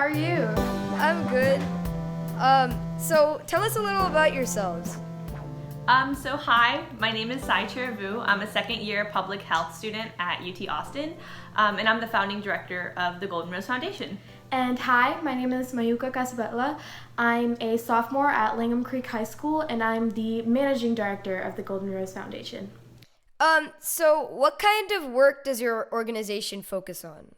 are you? I'm good. So tell us a little about yourselves. So hi, my name is Sai Chiravu. I'm a second year public health student at UT Austin, and I'm the founding director of the Golden Rose Foundation. And hi, my name is Mayuka Casabetla. I'm a sophomore at Langham Creek High School, and I'm the managing director of the Golden Rose Foundation. So what kind of work does your organization focus on?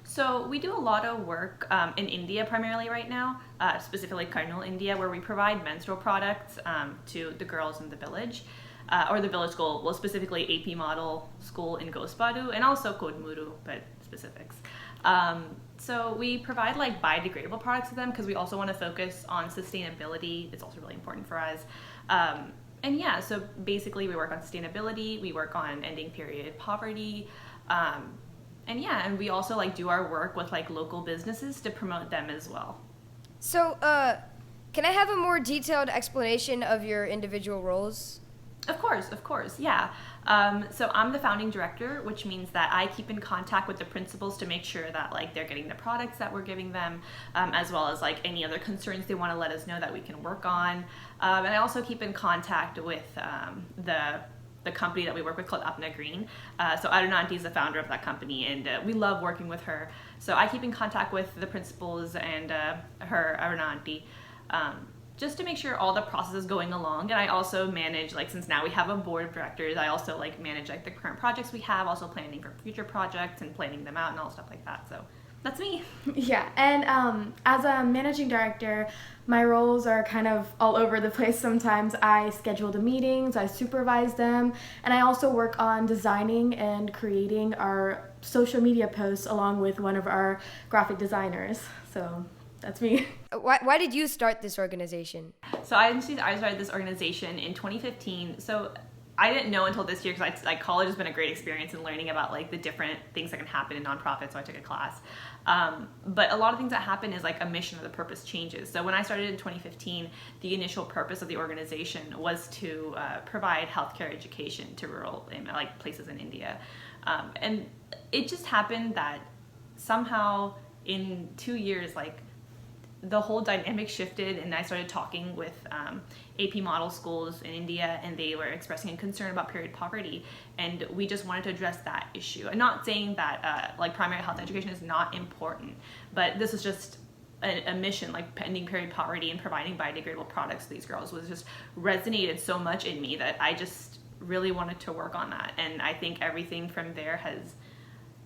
So we do a lot of work in India primarily right now, specifically Karnal, India, where we provide menstrual products to the girls in the village, or the village school, well specifically AP Model School in Gospadu, and also Kodmuru, but specifics. So we provide like biodegradable products to them because we also want to focus on sustainability. It's also really important for us. And yeah, so basically we work on sustainability, we work on ending period poverty, and we also like do our work with like local businesses to promote them as well. So, can I have a more detailed explanation of your individual roles? Of course, yeah. So I'm the founding director, which means that I keep in contact with the principals to make sure that like they're getting the products that we're giving them, as well as like any other concerns they want to let us know that we can work on. And I also keep in contact with the company that we work with called Apna Green. So Aruna Auntie is the founder of that company, and we love working with her. So I keep in contact with the principals and her Aruna Auntie, just to make sure all the process is going along. And I also manage, like, since now we have a board of directors, I also like manage like the current projects we have, also planning for future projects and planning them out and all stuff like that. So that's me. Yeah, and as a managing director, my roles are kind of all over the place sometimes. I schedule the meetings, I supervise them, and I also work on designing and creating our social media posts along with one of our graphic designers. So that's me. Why did you start this organization? So I started this organization in 2015. So I didn't know until this year because college has been a great experience in learning about like the different things that can happen in nonprofits. So I took a class. But a lot of things that happen is like a mission or the purpose changes. So when I started in 2015, the initial purpose of the organization was to provide healthcare education to rural like places in India. And it just happened that somehow in 2 years, like the whole dynamic shifted, and I started talking with AP model schools in India, and they were expressing a concern about period poverty, and we just wanted to address that issue. I'm not saying that like primary health education is not important, but this is just a mission, like ending period poverty and providing biodegradable products to these girls was just resonated so much in me that I just really wanted to work on that. And I think everything from there has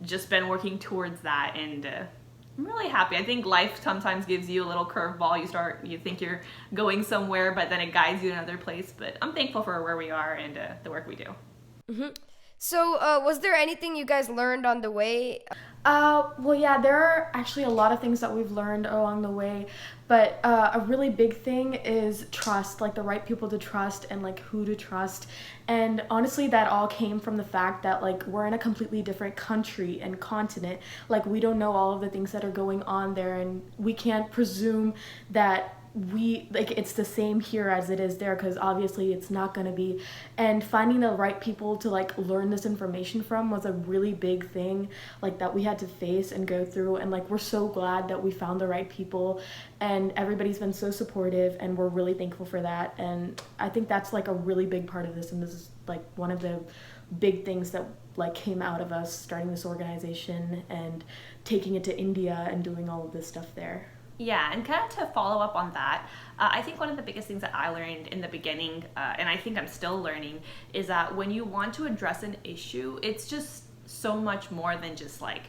just been working towards that, and I'm really happy. I think life sometimes gives you a little curveball. You think you're going somewhere, but then it guides you to another place. But I'm thankful for where we are and the work we do. Mm-hmm. So, was there anything you guys learned on the way? Well, yeah, there are actually a lot of things that we've learned along the way, but a really big thing is trust, like the right people to trust and like who to trust. And honestly, that all came from the fact that like we're in a completely different country and continent. Like we don't know all of the things that are going on there, and we can't presume that it's the same here as it is there, because obviously it's not going to be. And finding the right people to like learn this information from was a really big thing, like that we had to face and go through. And like we're so glad that we found the right people, and everybody's been so supportive, and we're really thankful for that. And I think that's like a really big part of this, and this is like one of the big things that like came out of us starting this organization and taking it to India and doing all of this stuff there. Yeah, and kind of to follow up on that, I think one of the biggest things that I learned in the beginning, and I think I'm still learning, is that when you want to address an issue, it's just so much more than just like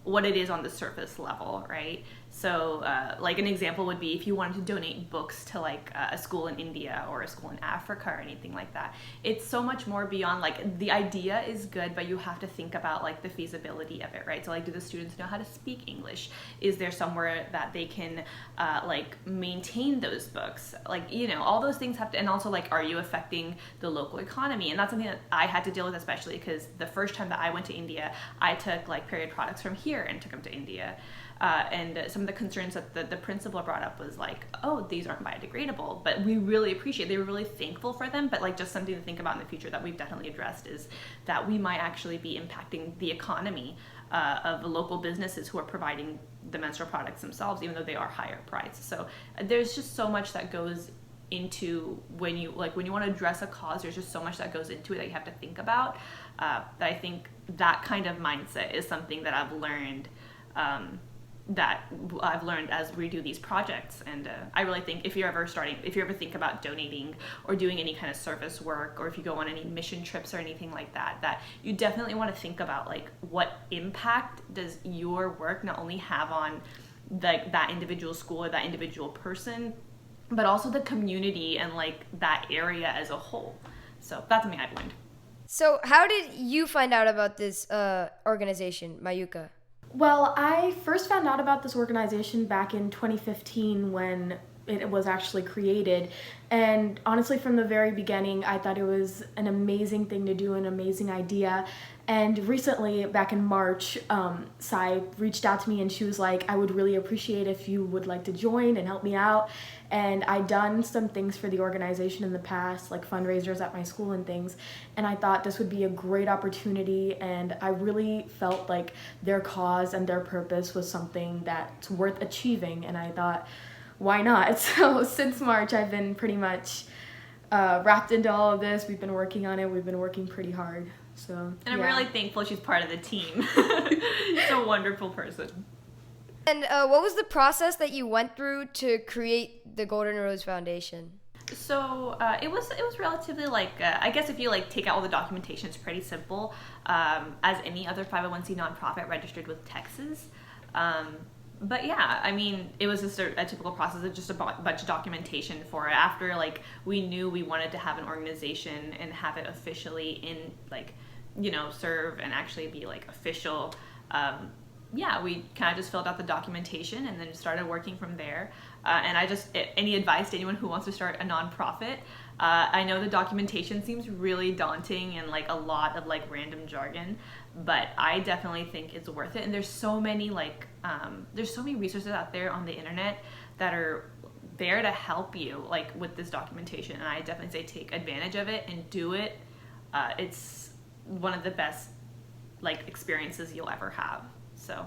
what it is on the surface level, right? So like an example would be if you wanted to donate books to like a school in India or a school in Africa or anything like that. It's so much more beyond like the idea is good, but you have to think about like the feasibility of it, right? So like, do the students know how to speak English? Is there somewhere that they can like maintain those books? Like, you know, all those things have to, and also like, are you affecting the local economy? And that's something that I had to deal with, especially because the first time that I went to India, I took like period products from here and took them to India. And some of the concerns that the principal brought up was like, oh, these aren't biodegradable, but we really appreciate, they were really thankful for them, but like just something to think about in the future that we've definitely addressed is that we might actually be impacting the economy of the local businesses who are providing the menstrual products themselves, even though they are higher priced. So there's just so much that goes into when you want to address a cause. There's just so much that goes into it that you have to think about. That I think that kind of mindset is something that I've learned as we do these projects. And I really think if you ever think about donating or doing any kind of service work, or if you go on any mission trips or anything like that, that you definitely want to think about like what impact does your work not only have on like that individual school or that individual person, but also the community and like that area as a whole. So that's something I've learned. So how did you find out about this organization, Mayuka? Well, I first found out about this organization back in 2015 when it was actually created. And honestly, from the very beginning, I thought it was an amazing thing to do, an amazing idea. And recently, back in March, Sai reached out to me and she was like, I would really appreciate if you would like to join and help me out. And I'd done some things for the organization in the past, like fundraisers at my school and things. And I thought this would be a great opportunity. And I really felt like their cause and their purpose was something that's worth achieving. And I thought, why not? So since March, I've been pretty much wrapped into all of this. We've been working on it. We've been working pretty hard. So, and I'm really thankful she's part of the team. She's a wonderful person. And what was the process that you went through to create the Golden Rose Foundation? So it was relatively like I guess if you like take out all the documentation, it's pretty simple, as any other 501c nonprofit registered with Texas. But yeah, I mean, it was just a typical process of just a bunch of documentation for it. After like we knew we wanted to have an organization and have it officially in like, serve and actually be like official. Yeah, we kind of just filled out the documentation and then started working from there. And any advice to anyone who wants to start a nonprofit, I know the documentation seems really daunting and like a lot of like random jargon, but I definitely think it's worth it. And there's so many resources out there on the internet that are there to help you like with this documentation. And I definitely say take advantage of it and do it. It's one of the best like experiences you'll ever have. So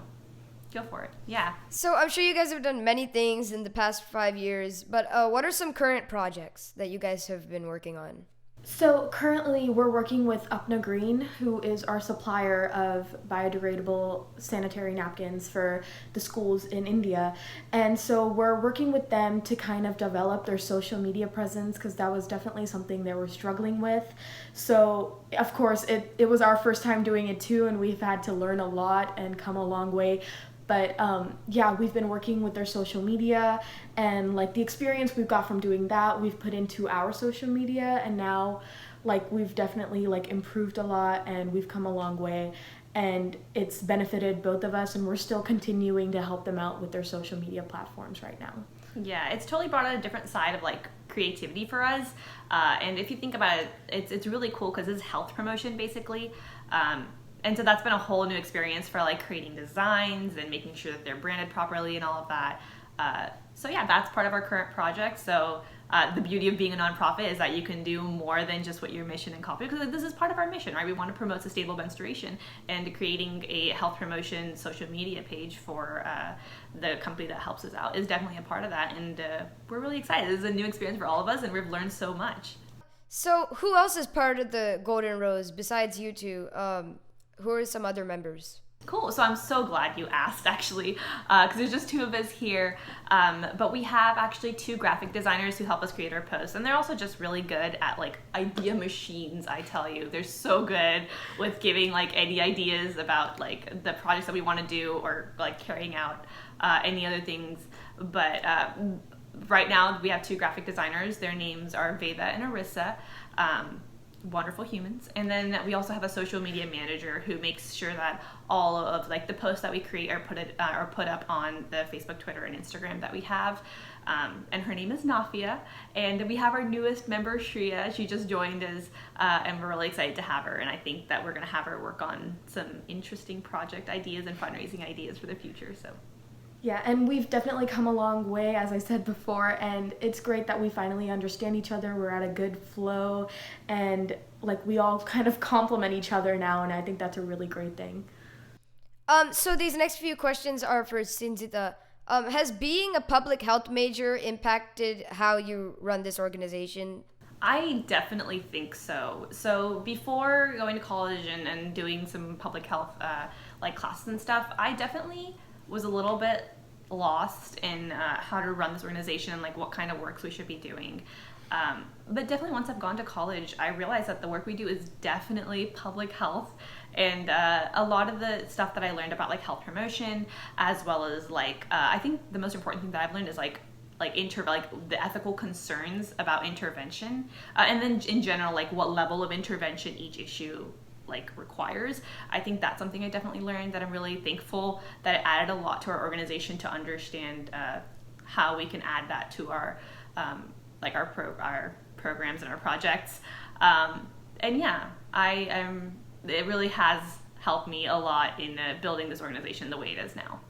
go for it. Yeah. So I'm sure you guys have done many things in the past 5 years, but what are some current projects that you guys have been working on? So currently we're working with Upna Green, who is our supplier of biodegradable sanitary napkins for the schools in India. And so we're working with them to kind of develop their social media presence, because that was definitely something they were struggling with. So of course it was our first time doing it too, and we've had to learn a lot and come a long way. But yeah, we've been working with their social media, and like the experience we've got from doing that, we've put into our social media, and now like we've definitely like improved a lot and we've come a long way, and it's benefited both of us, and we're still continuing to help them out with their social media platforms right now. Yeah, it's totally brought out a different side of like creativity for us. And if you think about it, it's really cool because it's health promotion basically. And so that's been a whole new experience for like creating designs and making sure that they're branded properly and all of that. So yeah, that's part of our current project. So the beauty of being a nonprofit is that you can do more than just what your mission and copy, because this is part of our mission, right? We want to promote sustainable menstruation, and creating a health promotion social media page for the company that helps us out is definitely a part of that. And we're really excited. This is a new experience for all of us, and we've learned so much. So who else is part of the Golden Rose besides you two? Who are some other members? Cool. So I'm so glad you asked, actually, because there's just two of us here. But we have actually two graphic designers who help us create our posts, and they're also just really good at like idea machines. I tell you, they're so good with giving like any ideas about like the projects that we want to do, or like carrying out any other things. But right now we have two graphic designers. Their names are Veda and Arissa. Wonderful humans. And then we also have a social media manager who makes sure that all of like the posts that we create are put up on the Facebook, Twitter, and Instagram that we have. And her name is Nafia. And we have our newest member, Shreya. She just joined us, and we're really excited to have her. And I think that we're going to have her work on some interesting project ideas and fundraising ideas for the future. So Yeah, and we've definitely come a long way, as I said before, and it's great that we finally understand each other. We're at a good flow, and like we all kind of complement each other now, and I think that's a really great thing. So these next few questions are for Sinzita. Has being a public health major impacted how you run this organization? I definitely think so. So before going to college and doing some public health like classes and stuff, I definitely was a little bit lost in how to run this organization and like what kind of works we should be doing. But definitely once I've gone to college, I realized that the work we do is definitely public health. And a lot of the stuff that I learned about like health promotion, as well as like I think the most important thing that I've learned is like the ethical concerns about intervention, and then in general like what level of intervention each issue like requires. I think that's something I definitely learned that I'm really thankful that it added a lot to our organization to understand how we can add that to our our programs and our projects. And yeah, I am. It really has helped me a lot in building this organization the way it is now.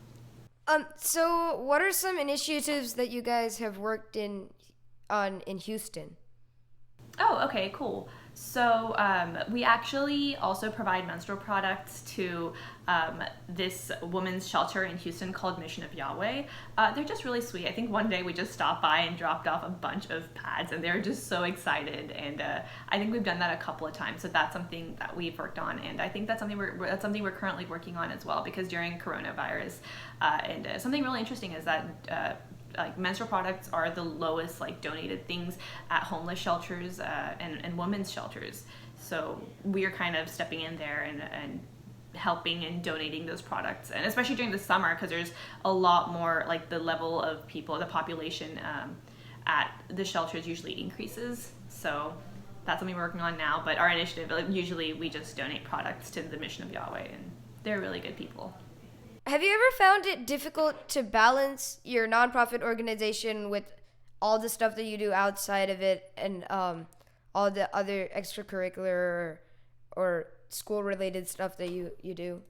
So what are some initiatives that you guys have worked on in Houston? Oh, okay, cool. So we actually also provide menstrual products to this women's shelter in Houston called Mission of Yahweh. They're just really sweet. I think one day we just stopped by and dropped off a bunch of pads, and they're just so excited. And I think we've done that a couple of times. So that's something that we've worked on, and I think that's something we're currently working on as well. Because during coronavirus, and something really interesting is that. Like menstrual products are the lowest like donated things at homeless shelters and women's shelters. So we are kind of stepping in there and helping and donating those products, and especially during the summer because there's a lot more like the level of people, the population at the shelters usually increases. So that's something we're working on now. But our initiative, usually we just donate products to the Mission of Yahweh, and they're really good people. Have you ever found it difficult to balance your nonprofit organization with all the stuff that you do outside of it and all the other extracurricular or school-related stuff that you do?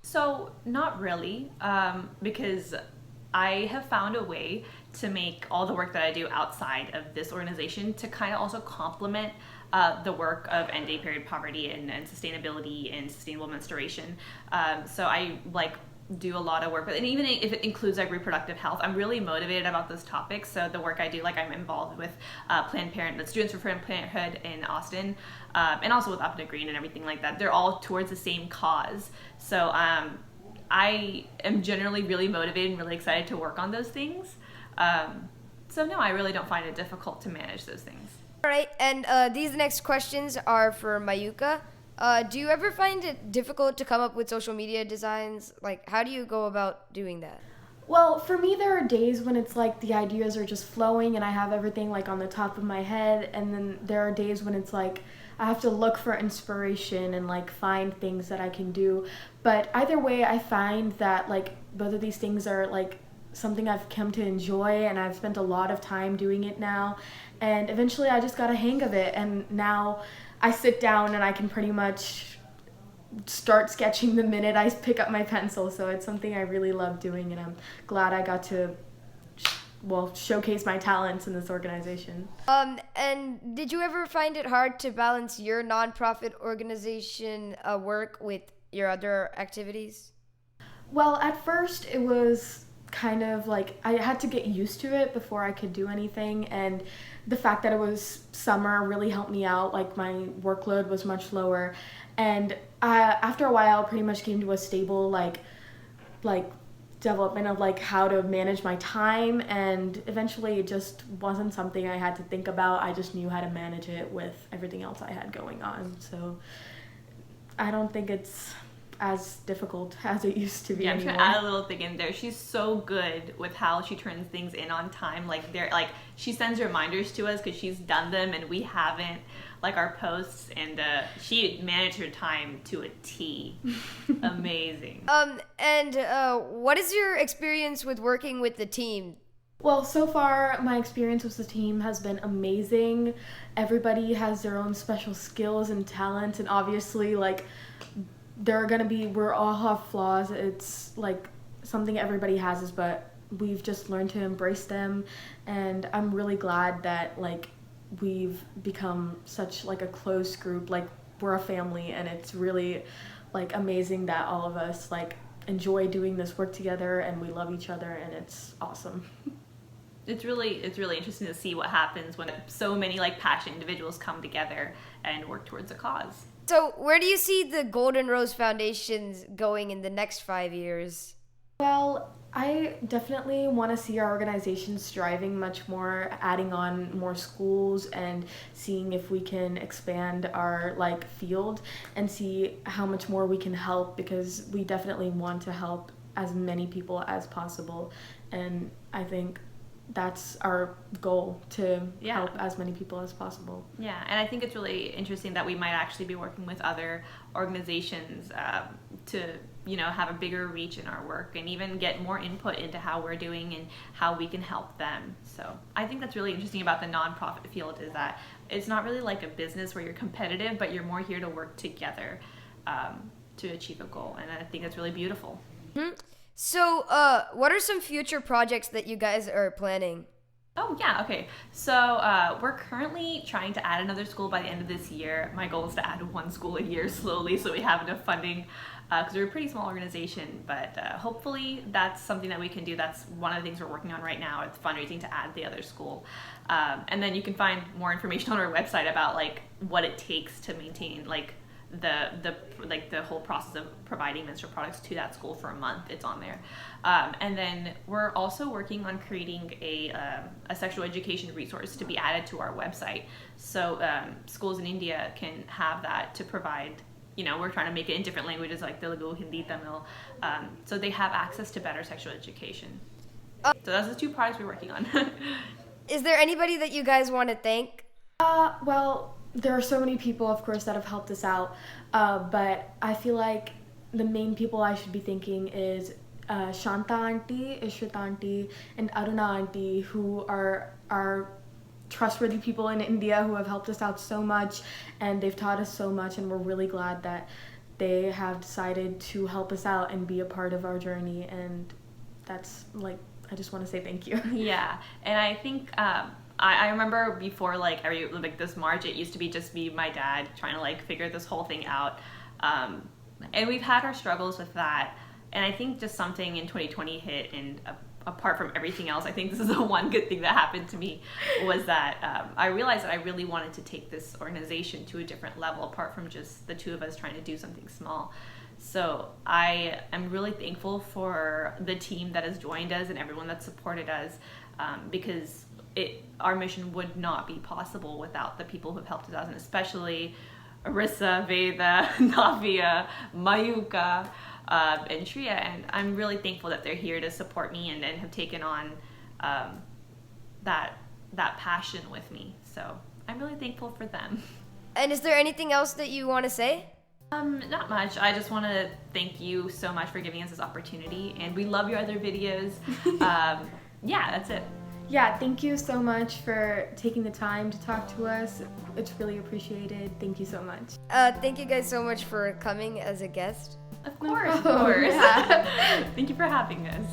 So not really, because I have found a way to make all the work that I do outside of this organization to kind of also complement the work of end-day period poverty and sustainability and sustainable menstruation. So I like do a lot of work with, and even if it includes like reproductive health, I'm really motivated about those topics. So the work I do, like I'm involved with Planned Parenthood, the Students for Planned Parenthood in Austin, and also with Up to Green and everything like that. They're all towards the same cause. So I am generally really motivated and really excited to work on those things. So no, I really don't find it difficult to manage those things. All right, and these next questions are for Mayuka. Do you ever find it difficult to come up with social media designs? Like, how do you go about doing that? Well, for me, there are days when it's like the ideas are just flowing and I have everything like on the top of my head. And then there are days when it's like I have to look for inspiration and like find things that I can do. But either way, I find that like both of these things are like something I've come to enjoy, and I've spent a lot of time doing it now. And eventually I just got a hang of it. And now I sit down and I can pretty much start sketching the minute I pick up my pencil. So it's something I really love doing, and I'm glad I got to showcase my talents in this organization. And did you ever find it hard to balance your nonprofit organization work with your other activities? Well, at first it was kind of like I had to get used to it before I could do anything, and the fact that it was summer really helped me out. Like my workload was much lower, and after a while pretty much came to a stable like development of like how to manage my time, and eventually it just wasn't something I had to think about. I just knew how to manage it with everything else I had going on. So I don't think it's as difficult as it used to be. Yeah, I'm anymore. just gonna add a little thing in there. She's so good with how she turns things in on time. Like they're like she sends reminders to us because she's done them and we haven't, like our posts, and she managed her time to a T. Amazing. And what is your experience with working with the team? Well, so far my experience with the team has been amazing. Everybody has their own special skills and talents, and obviously like we're all have flaws. It's like something everybody has, but we've just learned to embrace them, and I'm really glad that like we've become such like a close group. Like we're a family, and it's really like amazing that all of us like enjoy doing this work together, and we love each other, and it's awesome. It's really interesting to see what happens when so many like passionate individuals come together and work towards a cause. So where do you see the Golden Rose Foundations going in the next 5 years? Well, I definitely want to see our organization striving much more, adding on more schools and seeing if we can expand our like field and see how much more we can help, because we definitely want to help as many people as possible, and I think that's our goal, to help as many people as possible. Yeah, and I think it's really interesting that we might actually be working with other organizations to, you know, have a bigger reach in our work and even get more input into how we're doing and how we can help them. So I think that's really interesting about the nonprofit field, is that it's not really like a business where you're competitive, but you're more here to work together to achieve a goal, and I think that's really beautiful. Mm-hmm. So, what are some future projects that you guys are planning? Oh, yeah, okay. So we're currently trying to add another school by the end of this year. My goal is to add 1 school a year slowly so we have enough funding, because we're a pretty small organization, but hopefully that's something that we can do. That's one of the things we're working on right now, is fundraising to add the other school. And then you can find more information on our website about like what it takes to maintain like the whole process of providing menstrual products to that school for a month. It's on there. And then we're also working on creating a sexual education resource to be added to our website, so schools in India can have that to provide, you know, we're trying to make it in different languages like Telugu, Hindi, Tamil, so they have access to better sexual education. So those are the 2 projects we're working on. Is there anybody that you guys want to thank? Well, there are so many people, of course, that have helped us out, but I feel like the main people I should be thanking is Shanta Auntie, Ishrit Auntie, and Aruna Auntie, who are trustworthy people in India who have helped us out so much, and they've taught us so much, and we're really glad that they have decided to help us out and be a part of our journey, and that's like, I just want to say thank you. Yeah, and I think I remember before like this March, it used to be just me, my dad, trying to like figure this whole thing out, and we've had our struggles with that, and I think just something in 2020 hit, and apart from everything else, I think this is the one good thing that happened to me, was that I realized that I really wanted to take this organization to a different level, apart from just the 2 of us trying to do something small. So I am really thankful for the team that has joined us and everyone that supported us, because our mission would not be possible without the people who have helped us out, and especially Arissa, Veda, Navia, Mayuka, and Shreya. And I'm really thankful that they're here to support me and have taken on that passion with me. So I'm really thankful for them. And is there anything else that you want to say? Not much. I just want to thank you so much for giving us this opportunity, and we love your other videos. Yeah, that's it. Yeah, thank you so much for taking the time to talk to us. It's really appreciated. Thank you so much. Thank you guys so much for coming as a guest. Of course, Oh, of course. yeah. Thank you for having us.